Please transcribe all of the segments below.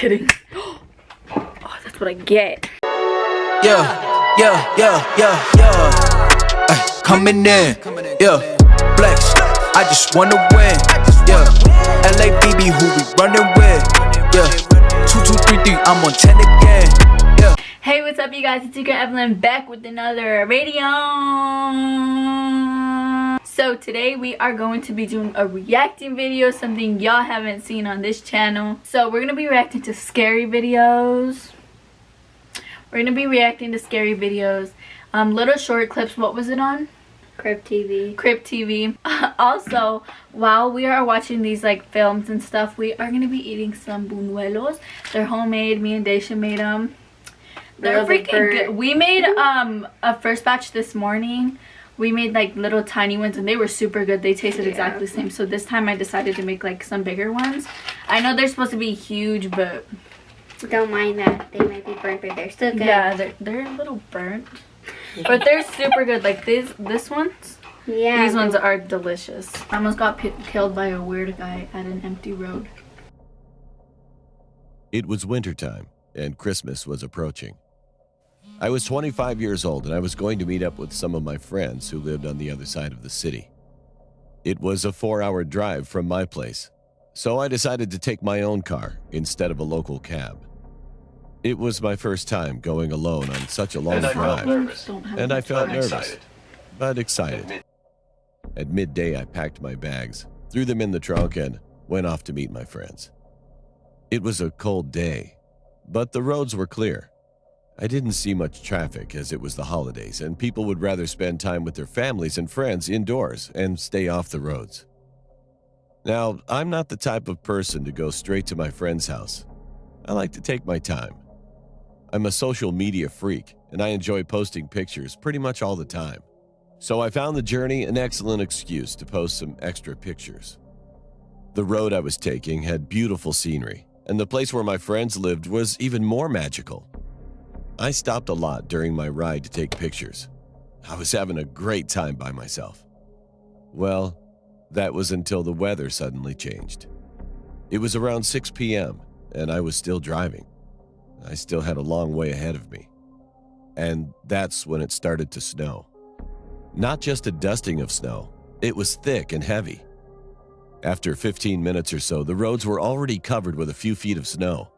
kidding. Oh, that's what I get. Coming in, flex. I just wanna win, LABB, who we running with, 2233, I'm on 10 again, Hey, what's up, you guys? It's your girl Evelyn back with another video. So today we are going to be doing a reacting video, something y'all haven't seen on this channel. So we're gonna be reacting to scary videos. Little short clips. What was it on? Crib TV. Crib TV. Also, while we are watching these like films and stuff, we are gonna be eating some buñuelos. They're homemade. Me and Daisha made them. They're freaking good. We made a first batch this morning. We made like little tiny ones and they were super good. They tasted exactly the same. So this time I decided to make like some bigger ones. I know they're supposed to be huge, but don't mind that. They might be burnt, but they're still good. Yeah, they're a little burnt. But they're super good. Like this ones. Yeah. These ones are delicious. I almost got killed by a weird guy at an empty road. It was wintertime and Christmas was approaching. I was 25 years old and I was going to meet up with some of my friends who lived on the other side of the city. It was a 4-hour drive from my place, so I decided to take my own car instead of a local cab. It was my first time going alone on such a long drive, and I felt nervous, but excited. At midday, I packed my bags, threw them in the trunk, and went off to meet my friends. It was a cold day, but the roads were clear. I didn't see much traffic as it was the holidays, and people would rather spend time with their families and friends indoors and stay off the roads. Now, I'm not the type of person to go straight to my friend's house. I like to take my time. I'm a social media freak, and I enjoy posting pictures pretty much all the time. So I found the journey an excellent excuse to post some extra pictures. The road I was taking had beautiful scenery, and the place where my friends lived was even more magical. I stopped a lot during my ride to take pictures. I was having a great time by myself. Well, that was until the weather suddenly changed. It was around 6 p.m., and I was still driving. I still had a long way ahead of me. And that's when it started to snow. Not just a dusting of snow, it was thick and heavy. After 15 minutes or so, the roads were already covered with a few feet of snow.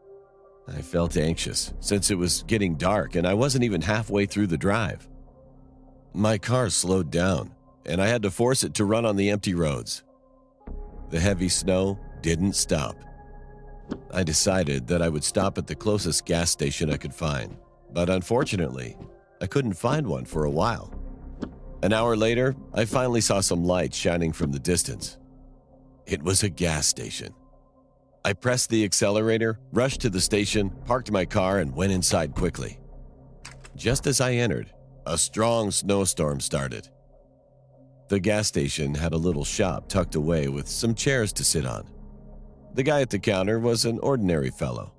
I felt anxious since it was getting dark and I wasn't even halfway through the drive. My car slowed down and I had to force it to run on the empty roads. The heavy snow didn't stop. I decided that I would stop at the closest gas station I could find, but unfortunately, I couldn't find one for a while. An hour later, I finally saw some lights shining from the distance. It was a gas station. I pressed the accelerator, rushed to the station, parked my car, and went inside quickly. Just as I entered, a strong snowstorm started. The gas station had a little shop tucked away with some chairs to sit on. The guy at the counter was an ordinary fellow.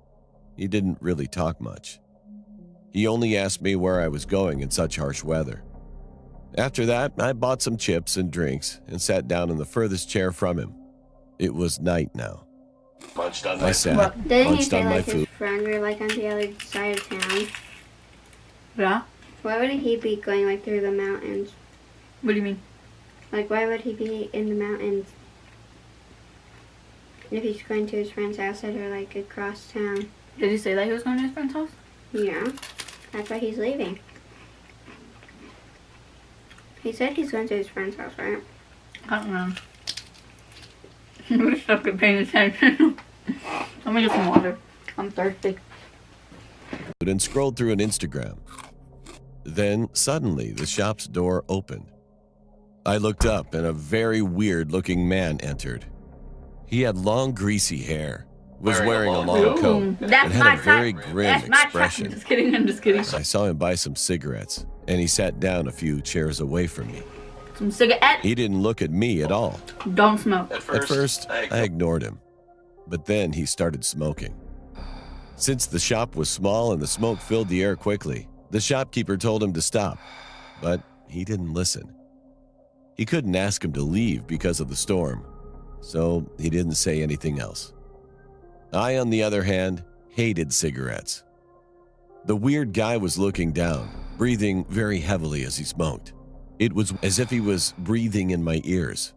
He didn't really talk much. He only asked me where I was going in such harsh weather. After that, I bought some chips and drinks and sat down in the furthest chair from him. It was night now. I sat, Didn't he munched say on my like food. his friend were like on the other side of town? Yeah? Why wouldn't he be going like through the mountains? What do you mean? Like why would he be in the mountains? If he's going to his friend's house that are like across town. Did he say that he was going to his friend's house? Yeah. That's why he's leaving. He said he's going to his friend's house, right? I don't know. We suck at paying attention. Let me get some water. I'm thirsty. And scrolled through an Instagram. Then, suddenly, the shop's door opened. I looked up and a very weird-looking man entered. He had long, greasy hair, was wearing a long coat, and had a very grim expression. I'm just kidding. I saw him buy some cigarettes, and he sat down a few chairs away from me. Some cigarette. He didn't look at me at all. Don't smoke. At first, I ignored him, but then he started smoking. Since the shop was small and the smoke filled the air quickly, the shopkeeper told him to stop, but he didn't listen. He couldn't ask him to leave because of the storm, so he didn't say anything else. I, on the other hand, hated cigarettes. The weird guy was looking down, breathing very heavily as he smoked. It was as if he was breathing in my ears.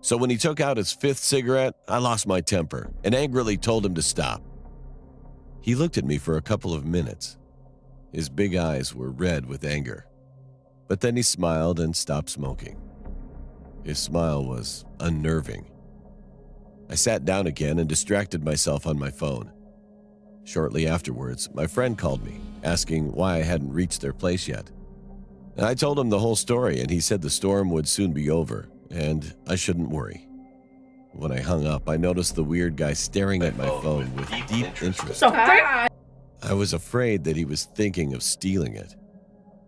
So when he took out his 5th cigarette, I lost my temper and angrily told him to stop. He looked at me for a couple of minutes. His big eyes were red with anger. But then he smiled and stopped smoking. His smile was unnerving. I sat down again and distracted myself on my phone. Shortly afterwards, my friend called me, asking why I hadn't reached their place yet. And I told him the whole story, and he said the storm would soon be over, and I shouldn't worry. When I hung up, I noticed the weird guy staring at my phone with deep interest. I was afraid that he was thinking of stealing it.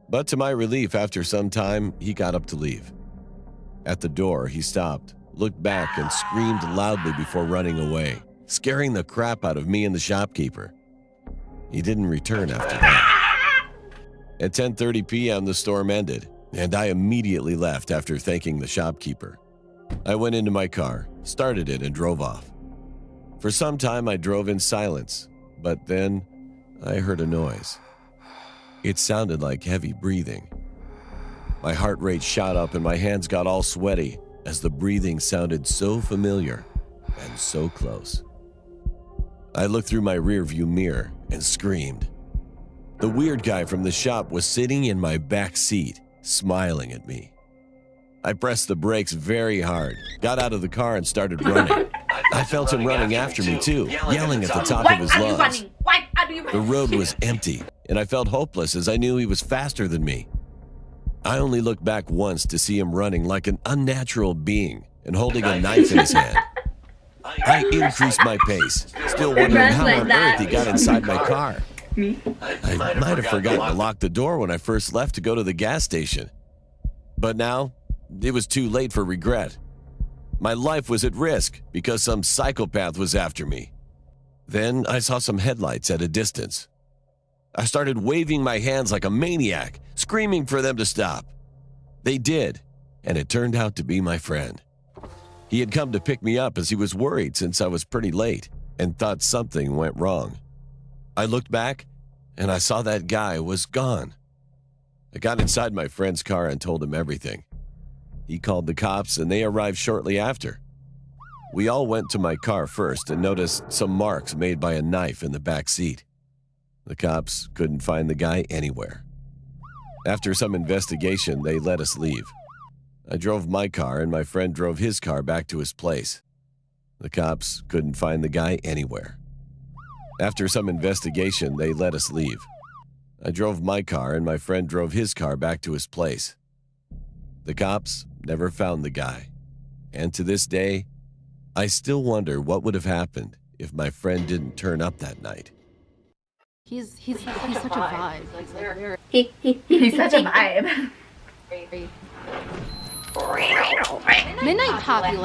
But to my relief, after some time, he got up to leave. At the door, he stopped, looked back, and screamed loudly before running away, scaring the crap out of me and the shopkeeper. He didn't return after that. At 10:30 p.m., the storm ended, and I immediately left after thanking the shopkeeper. I went into my car, started it, and drove off. For some time, I drove in silence, but then I heard a noise. It sounded like heavy breathing. My heart rate shot up and my hands got all sweaty as the breathing sounded so familiar and so close. I looked through my rearview mirror and screamed. The weird guy from the shop was sitting in my back seat, smiling at me. I pressed the brakes very hard, got out of the car, and started running. I felt him running after me too, yelling at the top of his lungs. The road was empty, and I felt hopeless as I knew he was faster than me. I only looked back once to see him running like an unnatural being and holding a knife in his hand. I increased my pace, still wondering how on earth he got inside my car. I might have forgotten to lock the door when I first left to go to the gas station. But now, it was too late for regret. My life was at risk because some psychopath was after me. Then I saw some headlights at a distance. I started waving my hands like a maniac, screaming for them to stop. They did, and it turned out to be my friend. He had come to pick me up as he was worried since I was pretty late and thought something went wrong. I looked back, and I saw that guy was gone. I got inside my friend's car and told him everything. He called the cops, and they arrived shortly after. We all went to my car first and noticed some marks made by a knife in the back seat. The cops couldn't find the guy anywhere. After some investigation, they let us leave. I drove my car and my friend drove his car back to his place. The cops couldn't find the guy anywhere. After some investigation, they let us leave. I drove my car and my friend drove his car back to his place. The cops never found the guy. And to this day, I still wonder what would have happened if my friend didn't turn up that night. He's such a vibe. He's such a vibe. Midnight Poppy.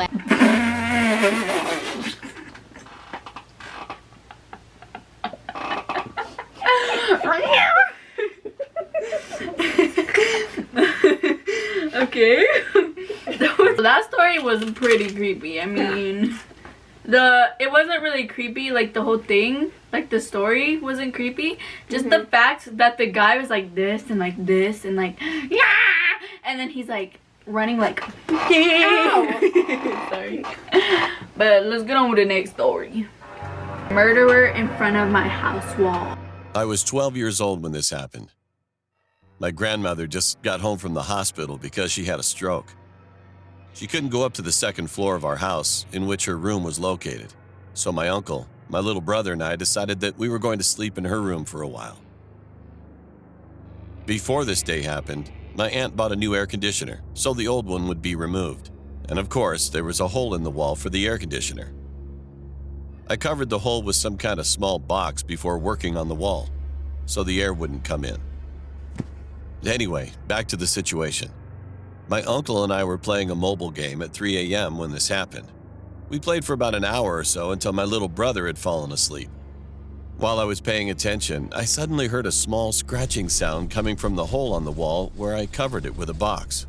Okay. That story was pretty creepy. I mean, it wasn't really creepy, like the whole thing, like the story wasn't creepy. Just the fact that the guy was like this and like this and like, yeah, and then he's like running like, sorry. But let's get on with the next story. Murderer in front of my house wall. I was 12 years old when this happened. My grandmother just got home from the hospital because she had a stroke. She couldn't go up to the second floor of our house, in which her room was located. So my uncle, my little brother, and I decided that we were going to sleep in her room for a while. Before this day happened, my aunt bought a new air conditioner, so the old one would be removed. And of course, there was a hole in the wall for the air conditioner. I covered the hole with some kind of small box before working on the wall, so the air wouldn't come in. Anyway, back to the situation. My uncle and I were playing a mobile game at 3 a.m. when this happened. We played for about an hour or so until my little brother had fallen asleep. While I was paying attention, I suddenly heard a small scratching sound coming from the hole on the wall where I covered it with a box.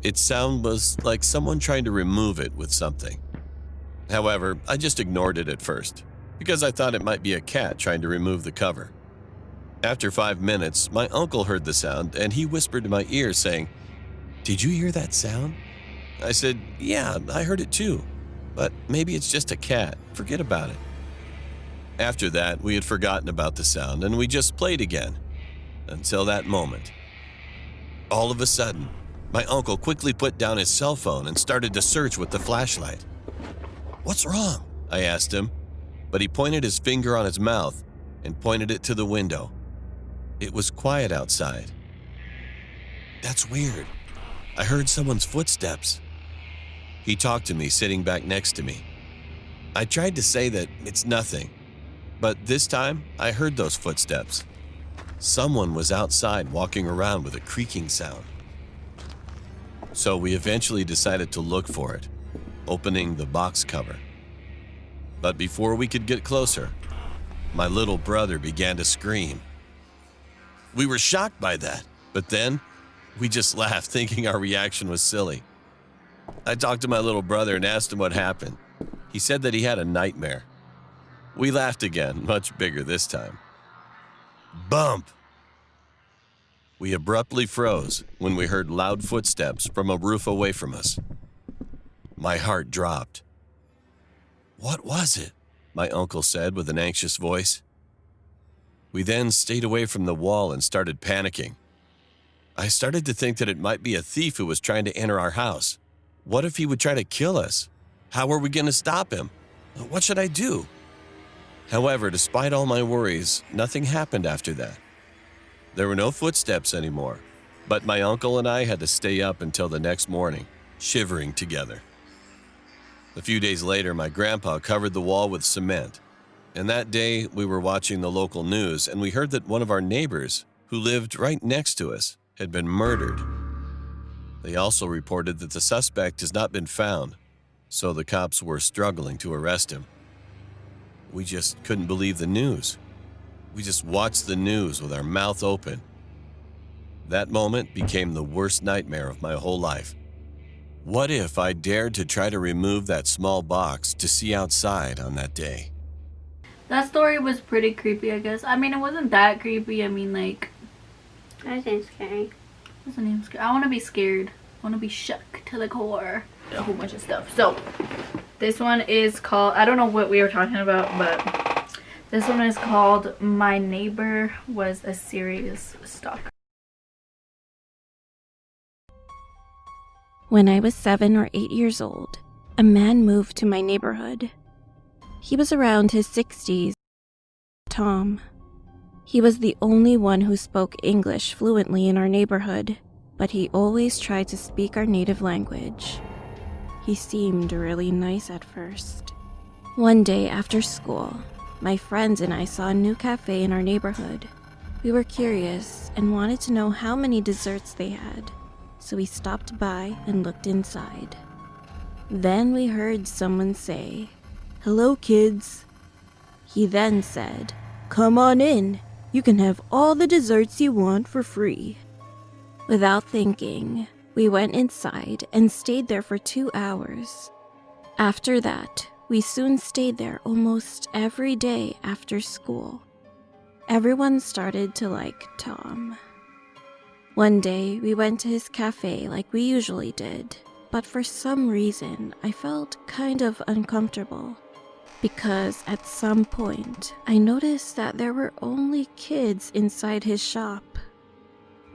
Its sound was like someone trying to remove it with something. However, I just ignored it at first. because I thought it might be a cat trying to remove the cover. After 5 minutes, my uncle heard the sound and he whispered in my ear saying, "Did you hear that sound?" I said, "Yeah, I heard it too, but maybe it's just a cat. Forget about it." After that, we had forgotten about the sound and we just played again. Until that moment. All of a sudden, my uncle quickly put down his cell phone and started to search with the flashlight. "What's wrong?" I asked him, but he pointed his finger on his mouth and pointed it to the window. It was quiet outside. "That's weird. I heard someone's footsteps." He talked to me sitting back next to me. I tried to say that it's nothing, but this time I heard those footsteps. Someone was outside walking around with a creaking sound. So we eventually decided to look for it, opening the box cover. But before we could get closer, my little brother began to scream. We were shocked by that, but then we just laughed, thinking our reaction was silly. I talked to my little brother and asked him what happened. He said that he had a nightmare. We laughed again, much bigger this time. Bump! We abruptly froze when we heard loud footsteps from a roof away from us. My heart dropped. "What was it?" my uncle said with an anxious voice. We then stayed away from the wall and started panicking. I started to think that it might be a thief who was trying to enter our house. What if he would try to kill us? How are we going to stop him? What should I do? However, despite all my worries, nothing happened after that. There were no footsteps anymore, but my uncle and I had to stay up until the next morning, shivering together. A few days later, my grandpa covered the wall with cement, and that day we were watching the local news and we heard that one of our neighbors, who lived right next to us, had been murdered. They also reported that the suspect has not been found, so the cops were struggling to arrest him. We just couldn't believe the news. We just watched the news with our mouth open. That moment became the worst nightmare of my whole life. What if I dared to try to remove that small box to see outside on that day? That story was pretty creepy, I guess. I mean, it wasn't that creepy. I mean, like, That seems scary. it wasn't even scary. I want to be scared. I want to be shook to the core. A whole bunch of stuff. So, this one is called, I don't know what we were talking about, but this one is called My Neighbor Was a Serious Stalker. When I was 7 or 8 years old, a man moved to my neighborhood. He was around his 60s, Tom. He was the only one who spoke English fluently in our neighborhood, but he always tried to speak our native language. He seemed really nice at first. One day after school, my friends and I saw a new cafe in our neighborhood. We were curious and wanted to know how many desserts they had, so we stopped by and looked inside. Then we heard someone say, "Hello, kids." He then said, "Come on in. You can have all the desserts you want for free." Without thinking, we went inside and stayed there for 2 hours. After that, we soon stayed there almost every day after school. Everyone started to like Tom. One day, we went to his cafe like we usually did, but for some reason, I felt kind of uncomfortable. Because at some point, I noticed that there were only kids inside his shop.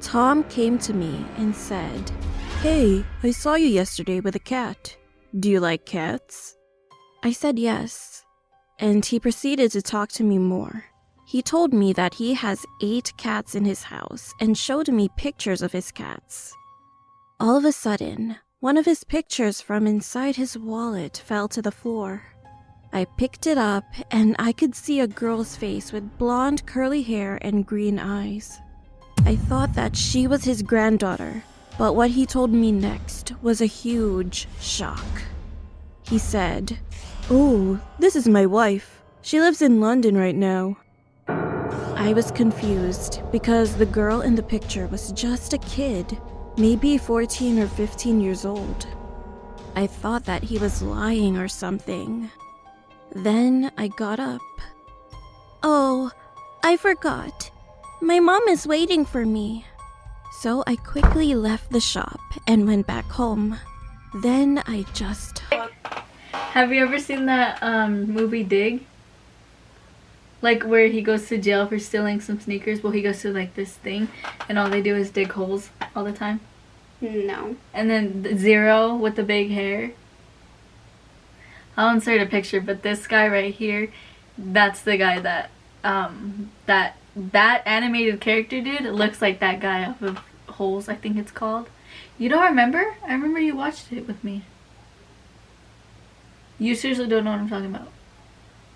Tom came to me and said, "Hey, I saw you yesterday with a cat. Do you like cats?" I said yes, and he proceeded to talk to me more. He told me that he has 8 cats in his house and showed me pictures of his cats. All of a sudden, one of his pictures from inside his wallet fell to the floor. I picked it up and I could see a girl's face with blonde curly hair and green eyes. I thought that she was his granddaughter, but what he told me next was a huge shock. He said, "Oh, this is my wife. She lives in London right now." I was confused because the girl in the picture was just a kid, maybe 14 or 15 years old. I thought that he was lying or something. Then I got up. Oh, I forgot. My mom is waiting for me. So I quickly left the shop and went back home. Then I just... Have you ever seen that movie Dig? Like where he goes to jail for stealing some sneakers. Well, he goes to like this thing and all they do is dig holes all the time. No. And then the Zero with the big hair. I'll insert a picture, but this guy right here, that's the guy that that animated character dude looks like that guy off of Holes, I think it's called. You don't remember? I remember you watched it with me. You seriously don't know what I'm talking about.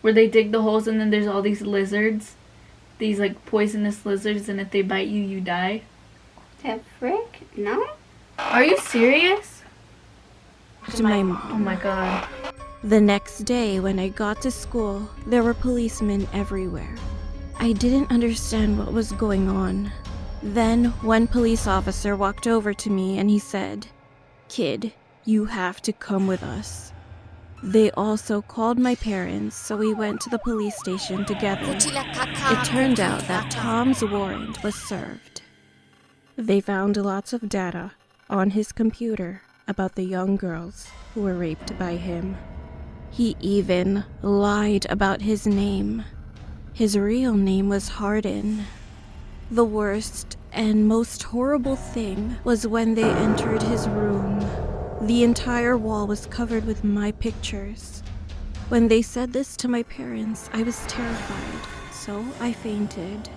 Where they dig the holes and then there's all these lizards. These like poisonous lizards, and if they bite you, you die. The frick? No? Are you serious? to my mom. Oh my god. The next day, when I got to school, there were policemen everywhere. I didn't understand what was going on. Then, one police officer walked over to me and he said, "Kid, you have to come with us." They also called my parents, so we went to the police station together. It turned out that Tom's warrant was served. They found lots of data on his computer about the young girls who were raped by him. He even lied about his name. His real name was Hardin. The worst and most horrible thing was when they entered his room. The entire wall was covered with my pictures. When they said this to my parents, I was terrified, so I fainted.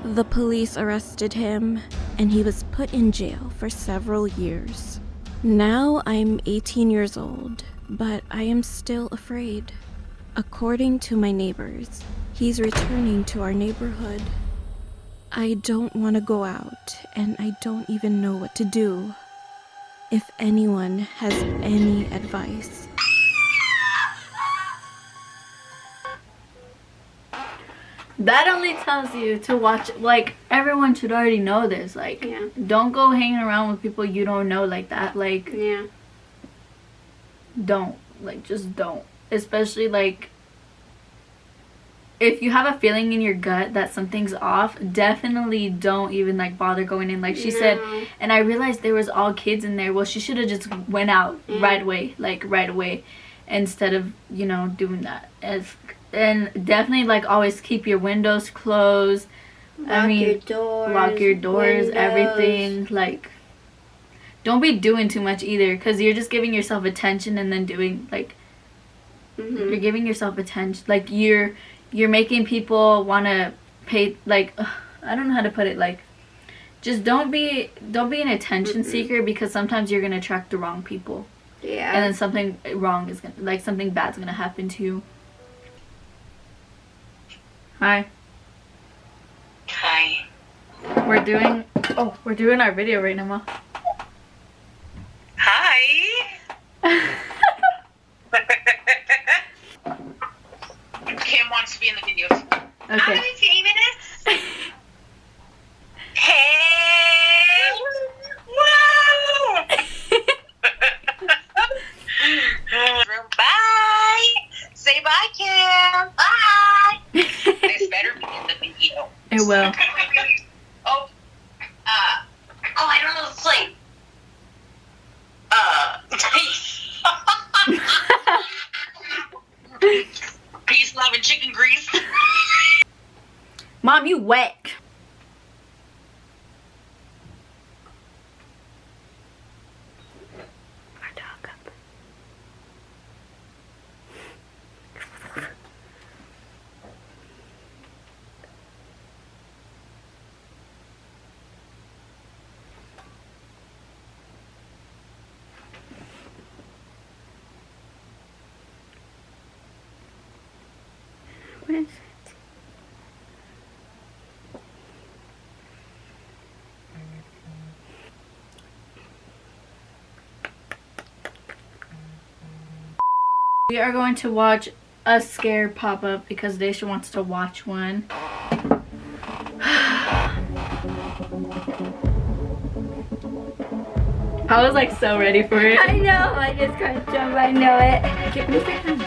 The police arrested him, and he was put in jail for several years. Now I'm 18 years old, but I am still afraid. According to my neighbors, he's returning to our neighborhood. I don't want to go out, and I don't even know what to do. If anyone has any advice. That only tells you to watch, like, everyone should already know this. Like, Yeah. Don't go hanging around with people you don't know like that. Like, Yeah. don't. Like, just don't. Especially, like, if you have a feeling in your gut that something's off, definitely don't even, like, bother going in. Like she said, and I realized there was all kids in there. Well, she should have just went out right away. Like, right away. Instead of, you know, doing that. And definitely, like, always keep your windows closed. Lock your doors. Lock your doors, windows. everything. Like, don't be doing too much either, because you're just giving yourself attention and then doing, like, you're giving yourself attention. Like, you're making people want to pay, like, I don't know how to put it, like, just don't be an attention seeker, because sometimes you're going to attract the wrong people. Yeah. And then something wrong is going to, like, something bad's going to happen to you. Hi. Hi. We're doing our video right now, Ma. Hi. Kim wants to be in the video. Okay. Hi, famous. Hey. Whoa. Bye. Say bye, Kim. Bye. This better be in the video. It will. Oh, I don't know the slate. Peace, love, and chicken grease. Mom, you wet. What is it? We are going to watch a scare pop up because Daisha wants to watch one. I was like so ready for it. I know. I just can't jump. I know it. Get me second.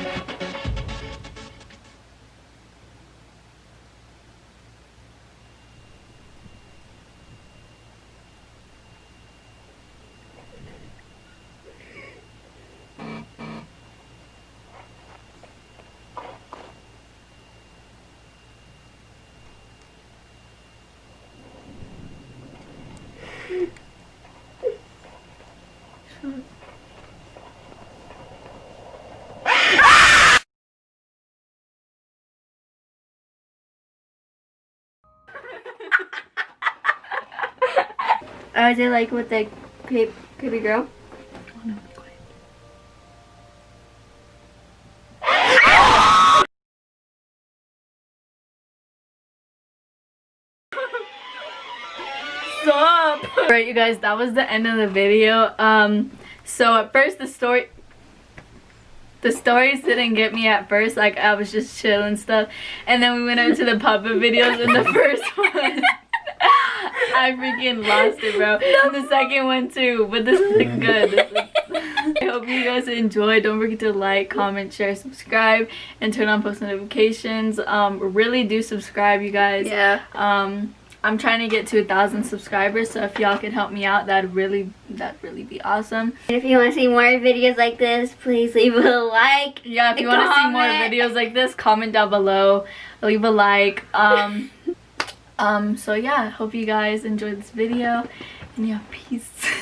Or is it like with the creepy girl? Oh no, be quiet. Stop! Alright, you guys, that was the end of the video. So at first the stories didn't get me at first. Like, I was just chill and stuff, and then we went into the puppet videos, and the first one I freaking lost it, bro. And the second one too, but this is good. I hope you guys enjoyed. Don't forget to like, comment, share, subscribe, and turn on post notifications. Really do subscribe, you guys. Yeah. I'm trying to get to 1,000 subscribers, so if y'all could help me out, that'd really be awesome. And if you want to see more videos like this, please leave a like. Yeah, if you want to see more videos like this, comment down below, leave a like. So yeah, hope you guys enjoyed this video, and yeah, peace.